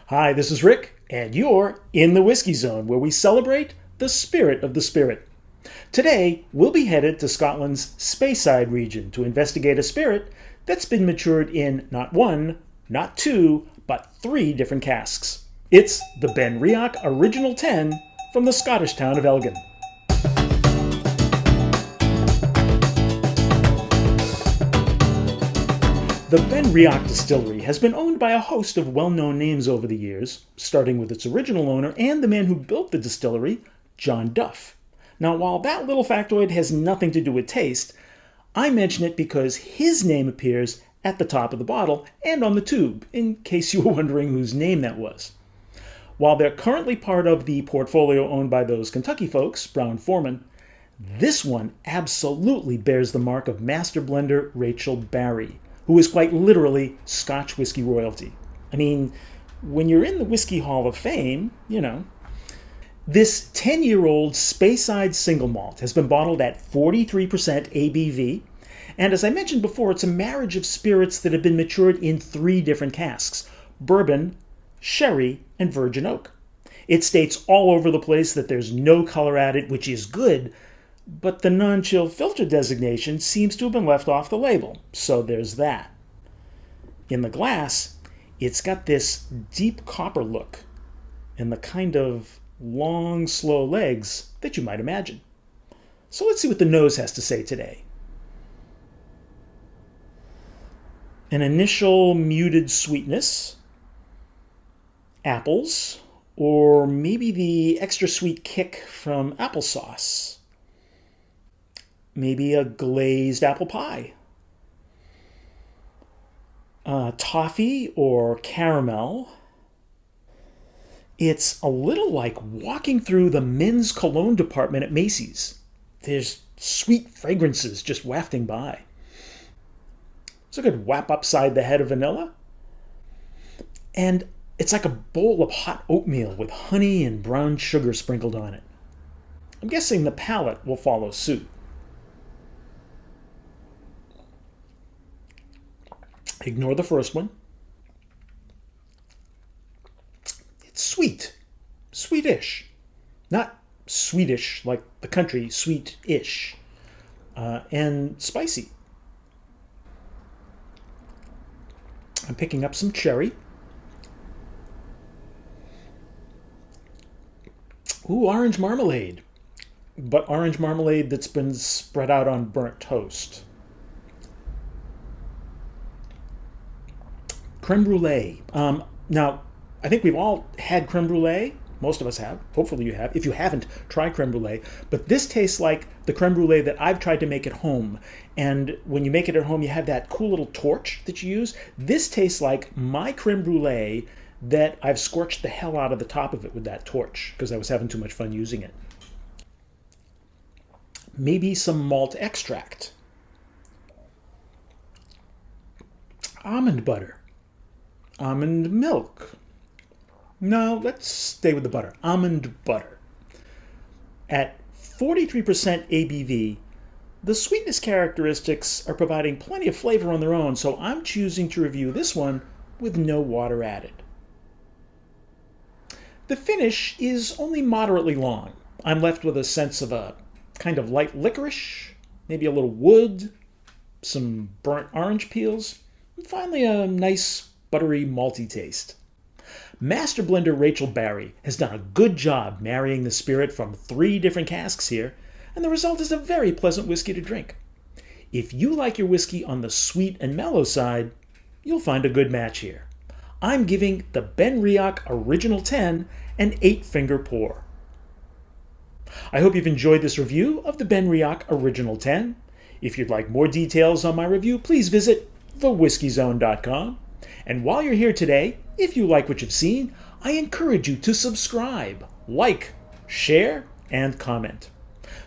Hi, this is Rick, and you're in the Whiskey Zone, where we celebrate the spirit of the spirit. Today, we'll be headed to Scotland's Speyside region to investigate a spirit that's been matured in not one, not two, but three different casks. It's the Benriach Original Ten from the Scottish town of Elgin. The Benriak Distillery has been owned by a host of well-known names over the years, starting with its original owner and the man who built the distillery, John Duff. Now, while that little factoid has nothing to do with taste, I mention it because his name appears at the top of the bottle and on the tube, in case you were wondering whose name that was. While they're currently part of the portfolio owned by those Kentucky folks, Brown-Forman, this one absolutely bears the mark of master blender Rachel Barrie, who is quite literally Scotch whiskey royalty. I mean, when you're in the Whiskey Hall of Fame, you know. This 10-year-old Speyside single malt has been bottled at 43% ABV, and as I mentioned before, it's a marriage of spirits that have been matured in three different casks: bourbon, sherry, and virgin oak. It states all over the place that there's no color added, which is good, but the non-chill filter designation seems to have been left off the label, so there's that. In the glass, it's got this deep copper look and the kind of long, slow legs that you might imagine. So let's see what the nose has to say today. An initial muted sweetness, apples, or maybe the extra sweet kick from applesauce. Maybe a glazed apple pie. Toffee or caramel. It's a little like walking through the men's cologne department at Macy's. There's sweet fragrances just wafting by. It's a good whap upside the head of vanilla. And it's like a bowl of hot oatmeal with honey and brown sugar sprinkled on it. I'm guessing the palate will follow suit. Ignore the first one. It's sweet. Sweetish. Not Swedish like the country, sweet-ish. And spicy. I'm picking up some cherry. Ooh, orange marmalade. But orange marmalade that's been spread out on burnt toast. Creme brulee. Now, I think we've all had creme brulee. Most of us have. Hopefully you have. If you haven't, try creme brulee. But this tastes like the creme brulee that I've tried to make at home. And when you make it at home, you have that cool little torch that you use. This tastes like my creme brulee that I've scorched the hell out of the top of it with that torch because I was having too much fun using it. Maybe some malt extract. Almond butter. Almond milk. No, let's stay with the butter. Almond butter. At 43% ABV, the sweetness characteristics are providing plenty of flavor on their own, so I'm choosing to review this one with no water added. The finish is only moderately long. I'm left with a sense of a kind of light licorice, maybe a little wood, some burnt orange peels, and finally a nice buttery, malty taste. Master blender Rachel Barrie has done a good job marrying the spirit from three different casks here, and the result is a very pleasant whiskey to drink. If you like your whiskey on the sweet and mellow side, you'll find a good match here. I'm giving the Benriach Original Ten an 8-finger pour. I hope you've enjoyed this review of the Benriach Original Ten. If you'd like more details on my review, please visit thewhiskeyzone.com. And while you're here today, if you like what you've seen, I encourage you to subscribe, like, share, and comment.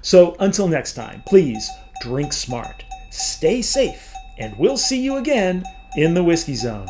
So until next time, please drink smart, stay safe, and we'll see you again in the Whiskey Zone.